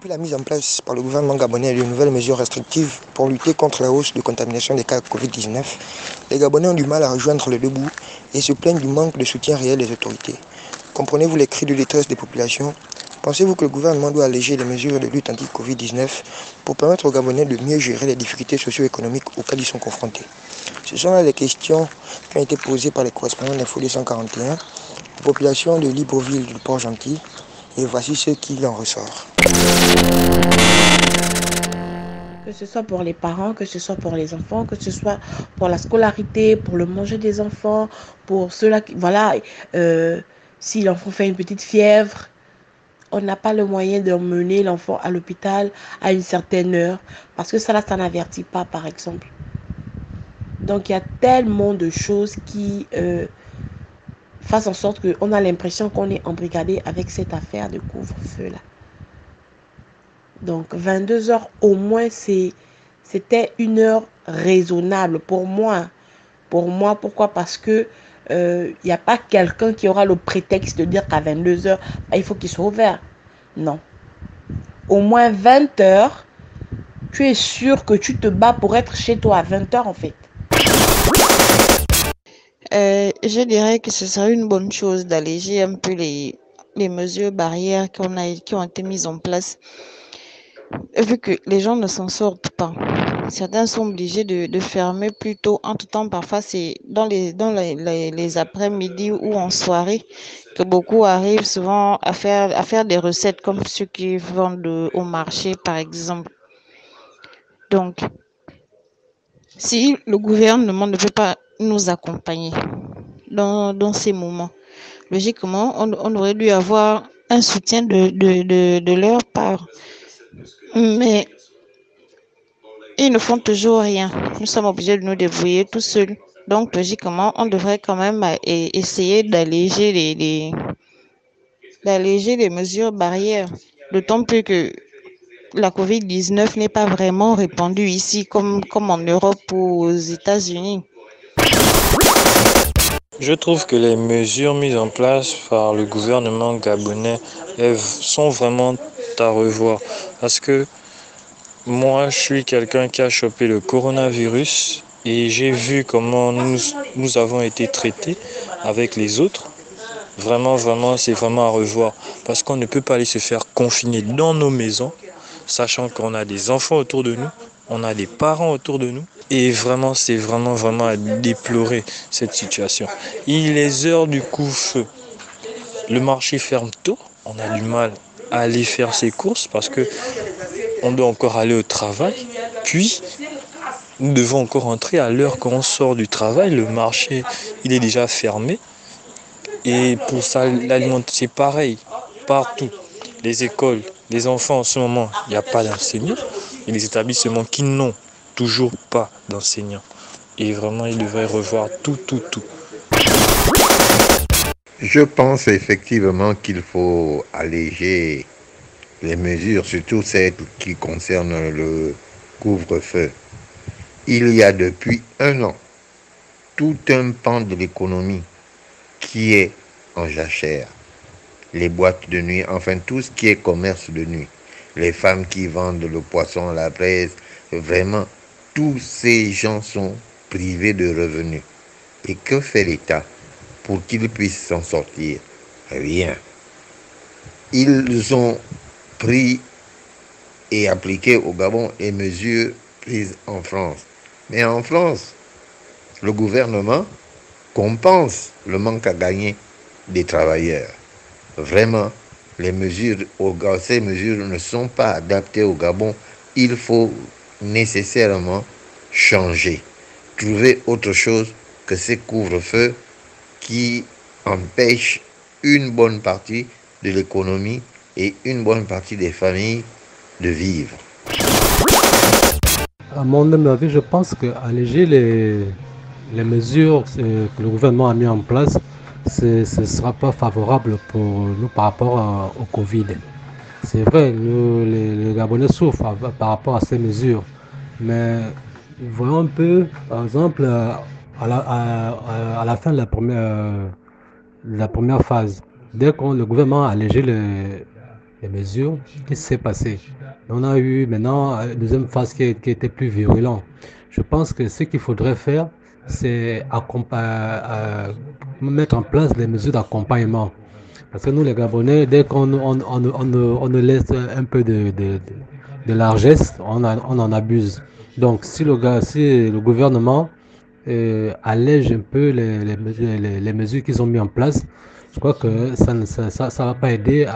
Depuis la mise en place par le gouvernement gabonais de nouvelles mesures restrictives pour lutter contre la hausse de contamination des cas Covid-19, les Gabonais ont du mal à rejoindre le debout et se plaignent du manque de soutien réel des autorités. Comprenez-vous les cris de détresse des populations? Pensez-vous que le gouvernement doit alléger les mesures de lutte anti-Covid-19 pour permettre aux Gabonais de mieux gérer les difficultés socio-économiques auxquelles ils sont confrontés? Ce sont là les questions qui ont été posées par les correspondants d'Info 241 aux populations de Libreville du Port-Gentil, et voici ce qu'il en ressort. Que ce soit pour les parents, que ce soit pour les enfants, que ce soit pour la scolarité, pour le manger des enfants, pour ceux-là qui, voilà, si l'enfant fait une petite fièvre, on n'a pas le moyen d'emmener l'enfant à l'hôpital à une certaine heure, parce que ça n'avertit pas, par exemple. Donc, il y a tellement de choses qui fassent en sorte qu'on a l'impression qu'on est embrigadé avec cette affaire de couvre-feu-là. Donc, 22 heures au moins, c'était une heure raisonnable pour moi. Pour moi, pourquoi? Parce que n'y a pas quelqu'un qui aura le prétexte de dire qu'à 22 heures, il faut qu'il soit ouvert. Non. Au moins 20 heures, tu es sûr que tu te bats pour être chez toi à 20 heures en fait. Je dirais que ce serait une bonne chose d'alléger un peu les mesures barrières qui ont été mises en place, vu que les gens ne s'en sortent pas. Certains sont obligés de fermer plus tôt. En tout temps, parfois, c'est dans les après-midi ou en soirée que beaucoup arrivent souvent à faire des recettes comme ceux qui vendent au marché, par exemple. Donc, si le gouvernement ne veut pas nous accompagner dans ces moments, logiquement, on aurait dû avoir un soutien de leur part. Mais ils ne font toujours rien. Nous sommes obligés de nous débrouiller tout seuls. Donc, logiquement, on devrait quand même essayer d'alléger les mesures barrières. D'autant plus que la COVID-19 n'est pas vraiment répandue ici comme en Europe ou aux États-Unis. Je trouve que les mesures mises en place par le gouvernement gabonais sont vraiment à revoir. Parce que moi, je suis quelqu'un qui a chopé le coronavirus et j'ai vu comment nous avons été traités avec les autres. Vraiment, vraiment, c'est vraiment à revoir. Parce qu'on ne peut pas aller se faire confiner dans nos maisons, sachant qu'on a des enfants autour de nous, on a des parents autour de nous. Et vraiment, c'est vraiment, vraiment à déplorer cette situation. Il est les heures du couvre-feu. Le marché ferme tôt. On a du mal à aller faire ses courses parce que on doit encore aller au travail. Puis, nous devons encore entrer à l'heure qu'on sort du travail. Le marché, il est déjà fermé. Et pour ça, l'alimentation, c'est pareil, partout. Les écoles, les enfants, en ce moment, il n'y a pas d'enseignants. Et les établissements qui n'ont toujours pas d'enseignants. Et vraiment, ils devraient revoir tout. Je pense effectivement qu'il faut alléger les mesures, surtout celles qui concernent le couvre-feu. Il y a depuis 1 an tout un pan de l'économie qui est en jachère. Les boîtes de nuit, enfin tout ce qui est commerce de nuit. Les femmes qui vendent le poisson, la braise, vraiment, tous ces gens sont privés de revenus. Et que fait l'État pour qu'ils puissent s'en sortir? Rien. Ils ont pris et appliqué au Gabon les mesures prises en France. Mais en France, le gouvernement compense le manque à gagner des travailleurs. Vraiment, ces mesures ne sont pas adaptées au Gabon. Il faut nécessairement changer, trouver autre chose que ces couvre-feux qui empêchent une bonne partie de l'économie et une bonne partie des familles de vivre. À mon avis, je pense qu'alléger les mesures que le gouvernement a mis en place, ce ne sera pas favorable pour nous par rapport au Covid. C'est vrai, les Gabonais souffrent par rapport à ces mesures, mais voyons un peu, par exemple, à la fin de la première phase, dès que le gouvernement a allégé les mesures, qu'est-ce qui s'est passé? On a eu maintenant une deuxième phase qui était plus virulente. Je pense que ce qu'il faudrait faire, c'est mettre en place des mesures d'accompagnement. Parce que nous, les Gabonais, dès qu'on nous laisse un peu de largesse, on en abuse. Donc, si le gouvernement allège un peu les mesures qu'ils ont mis en place, je crois que ça va pas aider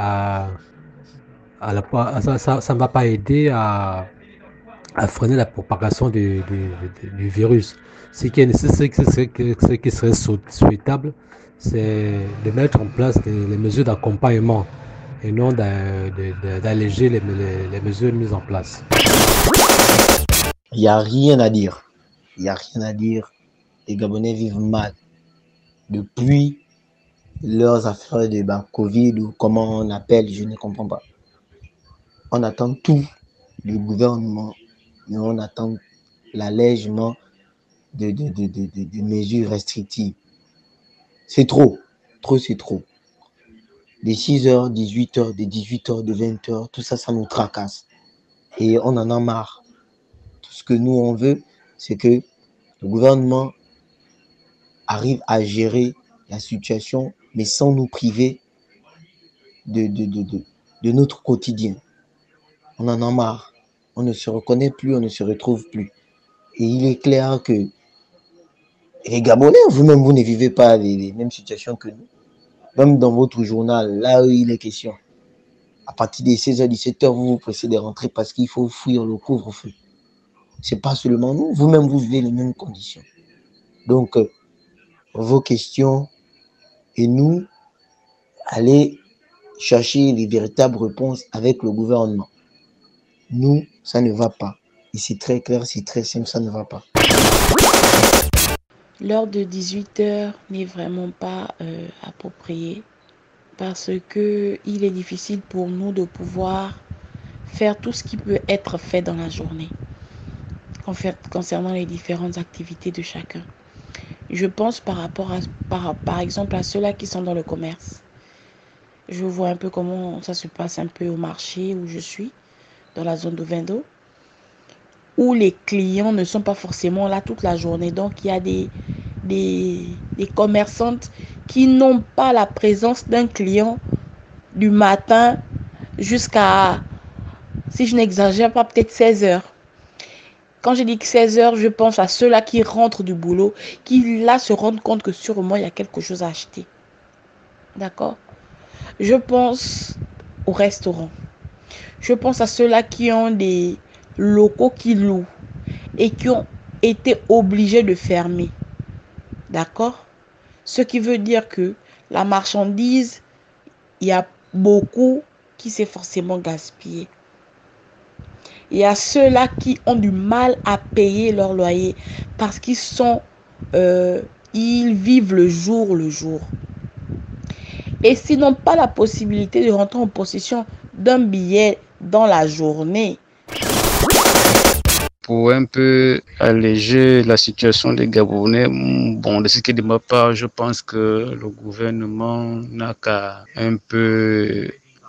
ça ne va pas aider à freiner la propagation du virus. Ce qui serait souhaitable, c'est de mettre en place les mesures d'accompagnement et non d'alléger les mesures mises en place. Il n'y a rien à dire. Il n'y a rien à dire. Les Gabonais vivent mal. Depuis leurs affaires de Covid ou comment on appelle, je ne comprends pas. On attend tout du gouvernement, mais on attend l'allègement de mesures restrictives. C'est trop. Trop, c'est trop. De 6h, 18h, de 18h, de 20h, tout ça, ça nous tracasse. Et on en a marre. Tout ce que nous, on veut, c'est que le gouvernement arrive à gérer la situation, mais sans nous priver de notre quotidien. On en a marre. On ne se reconnaît plus, on ne se retrouve plus. Et il est clair que les Gabonais, vous-même, vous ne vivez pas les mêmes situations que nous. Même dans votre journal, là où il est question, à partir des 16h, 17h, vous vous pressez de rentrer parce qu'il faut fuir le couvre-feu. Ce n'est pas seulement nous, vous-même, vous vivez les mêmes conditions. Donc, vos questions et nous, allez chercher les véritables réponses avec le gouvernement. Nous, ça ne va pas. Et c'est très clair, c'est très simple, ça ne va pas. L'heure de 18h n'est vraiment pas appropriée parce que il est difficile pour nous de pouvoir faire tout ce qui peut être fait dans la journée concernant les différentes activités de chacun. Je pense par exemple à ceux-là qui sont dans le commerce. Je vois un peu comment ça se passe un peu au marché où je suis, dans la zone de Vendo, où les clients ne sont pas forcément là toute la journée. Donc, il y a des commerçantes qui n'ont pas la présence d'un client du matin jusqu'à, si je n'exagère pas, peut-être 16h. Quand je dis 16h, je pense à ceux-là qui rentrent du boulot, qui là se rendent compte que sûrement il y a quelque chose à acheter. D'accord? Je pense aux restaurants. Je pense à ceux-là qui ont des locaux qui louent et qui ont été obligés de fermer. D'accord? Ce qui veut dire que la marchandise, il y a beaucoup qui s'est forcément gaspillé. Il y a ceux-là qui ont du mal à payer leur loyer parce qu'ils ils vivent le jour. Et s'ils n'ont pas la possibilité de rentrer en possession d'un billet dans la journée. Pour un peu alléger la situation des Gabonais, bon, de ce qui est de ma part, je pense que le gouvernement n'a qu'à un peu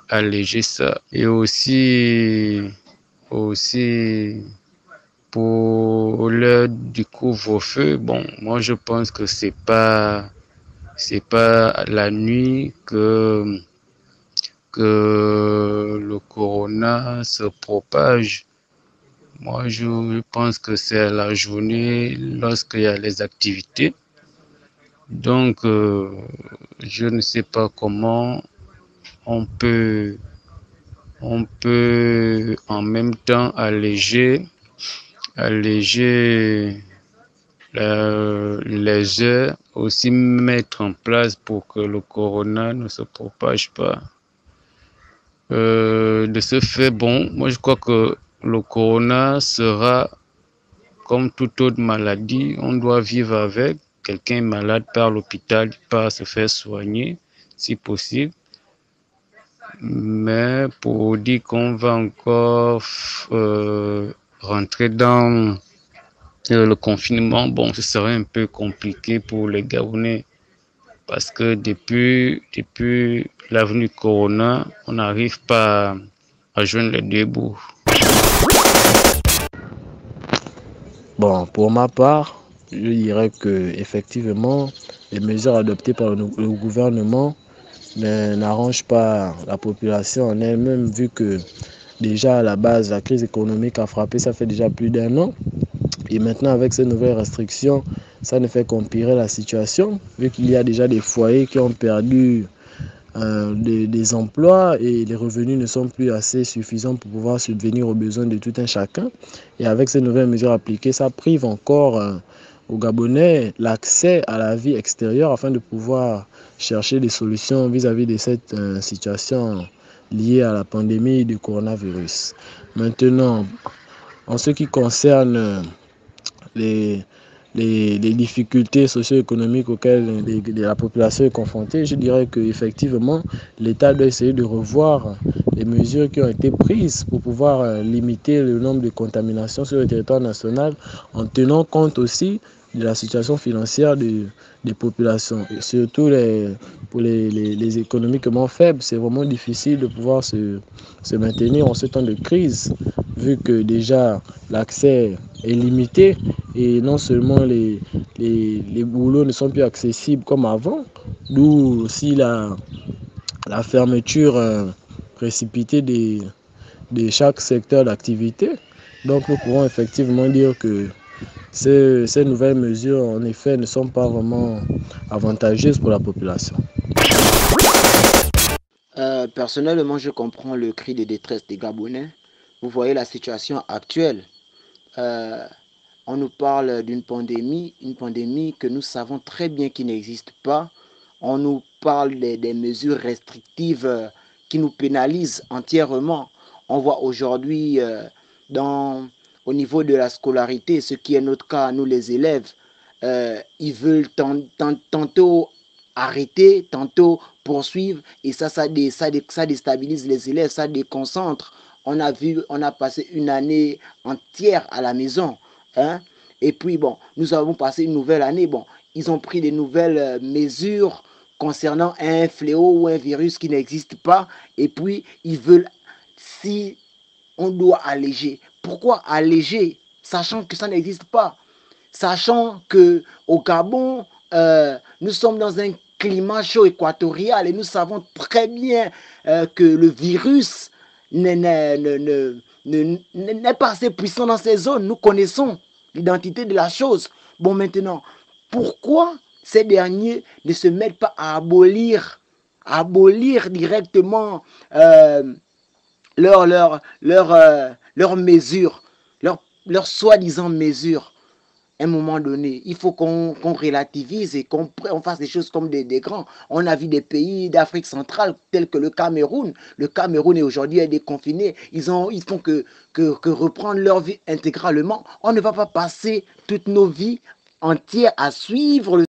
alléger ça. Et aussi pour l'heure du couvre-feu, bon, moi je pense que c'est pas la nuit que le corona se propage. Moi, je pense que c'est la journée lorsqu'il y a les activités. Donc, je ne sais pas comment on peut en même temps alléger les heures, aussi mettre en place pour que le corona ne se propage pas. De ce fait, bon, moi je crois que le corona sera comme toute autre maladie, on doit vivre avec. Quelqu'un est malade par l'hôpital, il part se faire soigner, si possible. Mais pour dire qu'on va encore rentrer dans le confinement, bon, ce serait un peu compliqué pour les Gabonais. Parce que depuis l'avenue Corona, on n'arrive pas à joindre les deux bouts. Bon, pour ma part, je dirais que effectivement, les mesures adoptées par le gouvernement n'arrangent pas la population en elle-même, vu que déjà à la base, la crise économique a frappé, ça fait déjà plus d'1 an. Et maintenant, avec ces nouvelles restrictions, ça ne fait qu'empirer la situation, vu qu'il y a déjà des foyers qui ont perdu des emplois et les revenus ne sont plus assez suffisants pour pouvoir subvenir aux besoins de tout un chacun. Et avec ces nouvelles mesures appliquées, ça prive encore aux Gabonais l'accès à la vie extérieure afin de pouvoir chercher des solutions vis-à-vis de cette situation liée à la pandémie du coronavirus. Maintenant, en ce qui concerne les difficultés socio-économiques auxquelles la population est confrontée, je dirais qu'effectivement, l'État doit essayer de revoir les mesures qui ont été prises pour pouvoir limiter le nombre de contaminations sur le territoire national en tenant compte aussi de la situation financière des populations. Et surtout pour les économiquement faibles, c'est vraiment difficile de pouvoir se maintenir en ce temps de crise, vu que déjà l'accès est limité et non seulement les boulots ne sont plus accessibles comme avant, d'où aussi la fermeture précipitée de chaque secteur d'activité. Donc nous pourrons effectivement dire que ces nouvelles mesures, en effet, ne sont pas vraiment avantageuses pour la population. Personnellement, je comprends le cri de détresse des Gabonais. Vous voyez la situation actuelle. On nous parle d'une pandémie, une pandémie que nous savons très bien qu'il n'existe pas. On nous parle des mesures restrictives qui nous pénalisent entièrement. On voit aujourd'hui au niveau de la scolarité, ce qui est notre cas, nous les élèves, ils veulent tantôt arrêter, tantôt poursuivre, et ça déstabilise les élèves, ça déconcentre. On a passé une année entière à la maison. Hein? Et puis, bon, nous avons passé une nouvelle année. Bon, ils ont pris des nouvelles mesures concernant un fléau ou un virus qui n'existe pas. Et puis, ils veulent, si on doit alléger. Pourquoi alléger, sachant que ça n'existe pas? Sachant qu'au Gabon, nous sommes dans un climat chaud équatorial et nous savons très bien que le virus n'est pas assez puissant dans ces zones. Nous connaissons l'identité de la chose. Bon, maintenant, pourquoi ces derniers ne se mettent pas à abolir directement leurs mesures, leurs soi-disant mesures? À un moment donné, il faut qu'on relativise et qu'on fasse des choses comme des grands. On a vu des pays d'Afrique centrale tels que le Cameroun. Le Cameroun aujourd'hui est déconfiné. Ils font que reprendre leur vie intégralement. On ne va pas passer toutes nos vies entières à suivre le